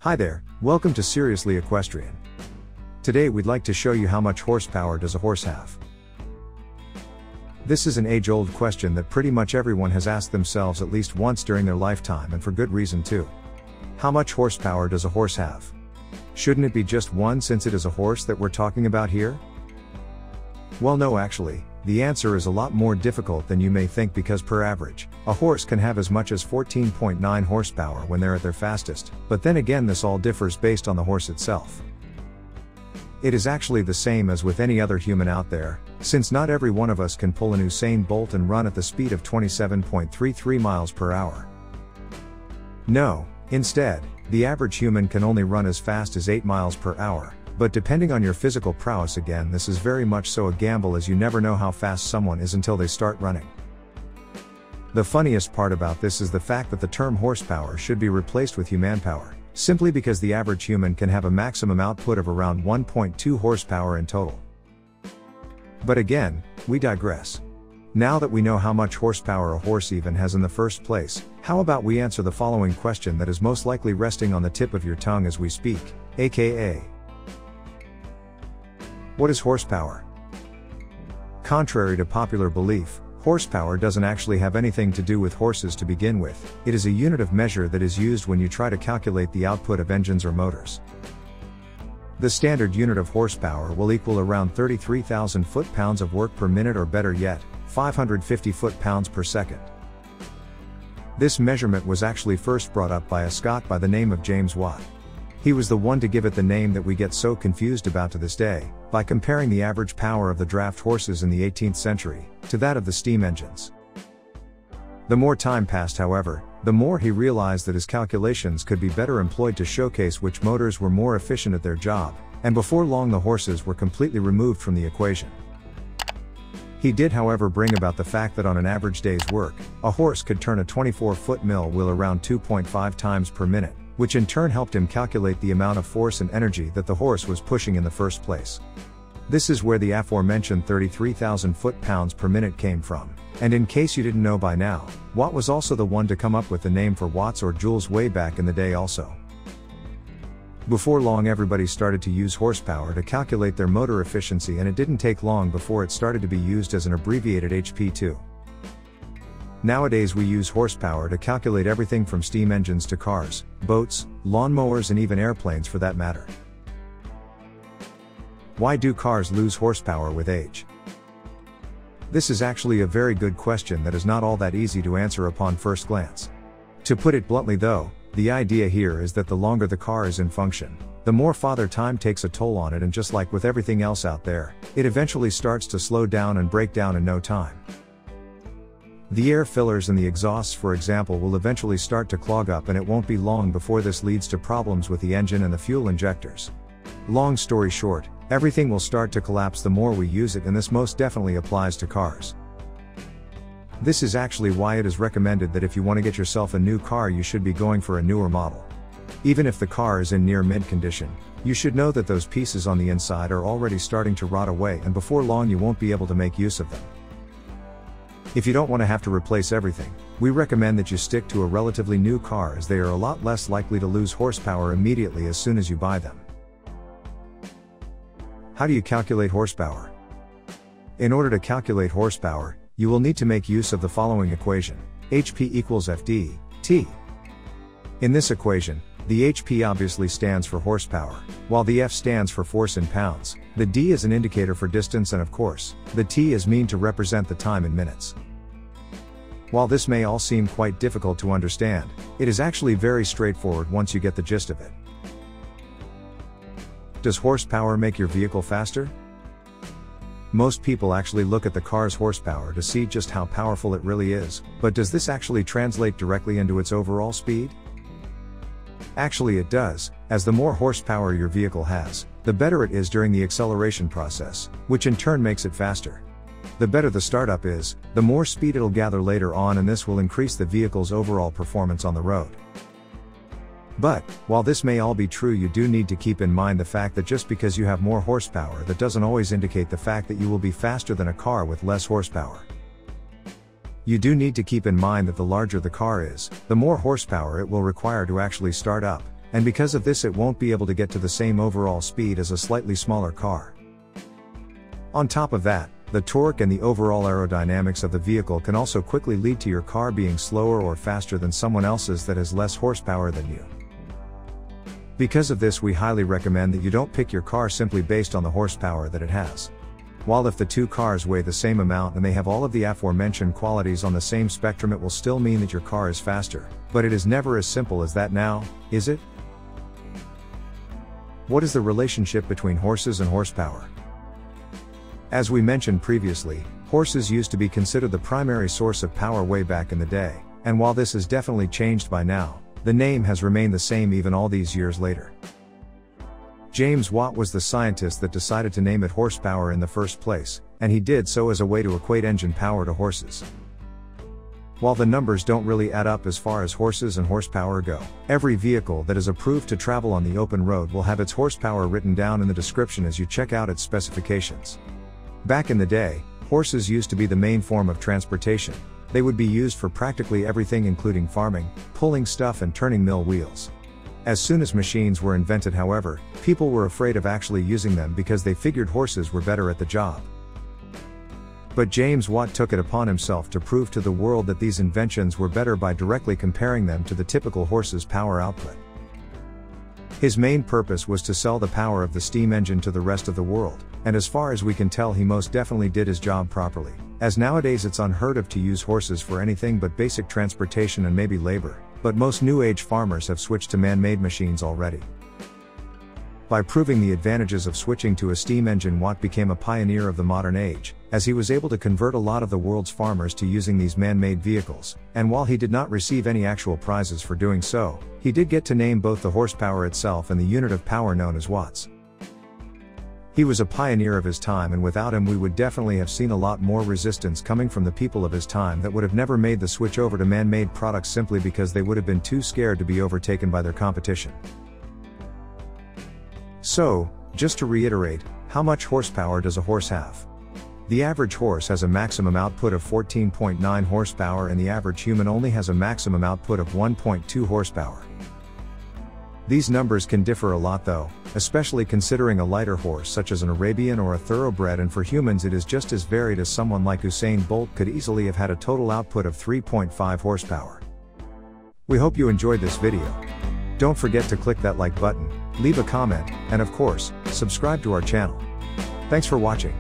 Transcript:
Hi there, welcome to Seriously Equestrian. Today we'd like to show you how much horsepower does a horse have. This is an age-old question that pretty much everyone has asked themselves at least once during their lifetime, and for good reason too. How much horsepower does a horse have? Shouldn't it be just one, since it is a horse that we're talking about here? Well, no, actually, the answer is a lot more difficult than you may think, because per average, a horse can have as much as 14.9 horsepower when they're at their fastest, but then again this all differs based on the horse itself. It is actually the same as with any other human out there, since not every one of us can pull an Usain Bolt and run at the speed of 27.33 miles per hour. No, instead, the average human can only run as fast as 8 miles per hour. But depending on your physical prowess, again, this is very much so a gamble, as you never know how fast someone is until they start running. The funniest part about this is the fact that the term horsepower should be replaced with humanpower, simply because the average human can have a maximum output of around 1.2 horsepower in total. But again, we digress. Now that we know how much horsepower a horse even has in the first place, how about we answer the following question that is most likely resting on the tip of your tongue as we speak, aka: what is horsepower? Contrary to popular belief, horsepower doesn't actually have anything to do with horses to begin with. It is a unit of measure that is used when you try to calculate the output of engines or motors. The standard unit of horsepower will equal around 33,000 foot-pounds of work per minute, or better yet, 550 foot-pounds per second. This measurement was actually first brought up by a Scot by the name of James Watt. He was the one to give it the name that we get so confused about to this day, by comparing the average power of the draft horses in the 18th century, to that of the steam engines. The more time passed, however, the more he realized that his calculations could be better employed to showcase which motors were more efficient at their job, and before long the horses were completely removed from the equation. He did, however, bring about the fact that on an average day's work, a horse could turn a 24-foot mill wheel around 2.5 times per minute, which in turn helped him calculate the amount of force and energy that the horse was pushing in the first place. This is where the aforementioned 33,000 foot-pounds per minute came from. And in case you didn't know by now, Watt was also the one to come up with the name for watts or joules way back in the day also. Before long, everybody started to use horsepower to calculate their motor efficiency, and it didn't take long before it started to be used as an abbreviated HP too. Nowadays we use horsepower to calculate everything from steam engines to cars, boats, lawnmowers, and even airplanes for that matter. Why do cars lose horsepower with age? This is actually a very good question that is not all that easy to answer upon first glance. To put it bluntly though, the idea here is that the longer the car is in function, the more father time takes a toll on it, and just like with everything else out there, it eventually starts to slow down and break down in no time. The air fillers and the exhausts, for example, will eventually start to clog up, and it won't be long before this leads to problems with the engine and the fuel injectors. Long story short, everything will start to collapse the more we use it, and this most definitely applies to cars. This is actually why it is recommended that if you want to get yourself a new car, you should be going for a newer model. Even if the car is in near mint condition, you should know that those pieces on the inside are already starting to rot away, and before long you won't be able to make use of them. If you don't want to have to replace everything, we recommend that you stick to a relatively new car, as they are a lot less likely to lose horsepower immediately as soon as you buy them. How do you calculate horsepower? In order to calculate horsepower, you will need to make use of the following equation: HP equals FD, T. In this equation, the HP obviously stands for horsepower, while the F stands for force in pounds, the D is an indicator for distance, and of course, the T is mean to represent the time in minutes. While this may all seem quite difficult to understand, it is actually very straightforward once you get the gist of it. Does horsepower make your vehicle faster? Most people actually look at the car's horsepower to see just how powerful it really is, but does this actually translate directly into its overall speed? Actually it does, as the more horsepower your vehicle has, the better it is during the acceleration process, which in turn makes it faster. The better the startup is, the more speed it'll gather later on, and this will increase the vehicle's overall performance on the road. But, while this may all be true, you do need to keep in mind the fact that just because you have more horsepower, that doesn't always indicate the fact that you will be faster than a car with less horsepower. You do need to keep in mind that the larger the car is, the more horsepower it will require to actually start up, and because of this it won't be able to get to the same overall speed as a slightly smaller car. On top of that, the torque and the overall aerodynamics of the vehicle can also quickly lead to your car being slower or faster than someone else's that has less horsepower than you. Because of this, we highly recommend that you don't pick your car simply based on the horsepower that it has. While if the two cars weigh the same amount and they have all of the aforementioned qualities on the same spectrum, it will still mean that your car is faster, but it is never as simple as that now, is it? What is the relationship between horses and horsepower? As we mentioned previously, horses used to be considered the primary source of power way back in the day, and while this has definitely changed by now, the name has remained the same even all these years later. James Watt was the scientist that decided to name it horsepower in the first place, and he did so as a way to equate engine power to horses. While the numbers don't really add up as far as horses and horsepower go, every vehicle that is approved to travel on the open road will have its horsepower written down in the description as you check out its specifications. Back in the day, horses used to be the main form of transportation. They would be used for practically everything including farming, pulling stuff and turning mill wheels. As soon as machines were invented, however, people were afraid of actually using them because they figured horses were better at the job. But James Watt took it upon himself to prove to the world that these inventions were better by directly comparing them to the typical horse's power output. His main purpose was to sell the power of the steam engine to the rest of the world, and as far as we can tell he most definitely did his job properly, as nowadays it's unheard of to use horses for anything but basic transportation and maybe labor, but most new age farmers have switched to man-made machines already. By proving the advantages of switching to a steam engine, Watt became a pioneer of the modern age, as he was able to convert a lot of the world's farmers to using these man-made vehicles, and while he did not receive any actual prizes for doing so, he did get to name both the horsepower itself and the unit of power known as watts. He was a pioneer of his time, and without him we would definitely have seen a lot more resistance coming from the people of his time that would have never made the switch over to man-made products simply because they would have been too scared to be overtaken by their competition. So, just to reiterate, how much horsepower does a horse have? The average horse has a maximum output of 14.9 horsepower and the average human only has a maximum output of 1.2 horsepower. These numbers can differ a lot though, especially considering a lighter horse such as an Arabian or a thoroughbred, and for humans it is just as varied as someone like Usain Bolt could easily have had a total output of 3.5 horsepower. We hope you enjoyed this video. Don't forget to click that like button, leave a comment, and of course, subscribe to our channel. Thanks for watching.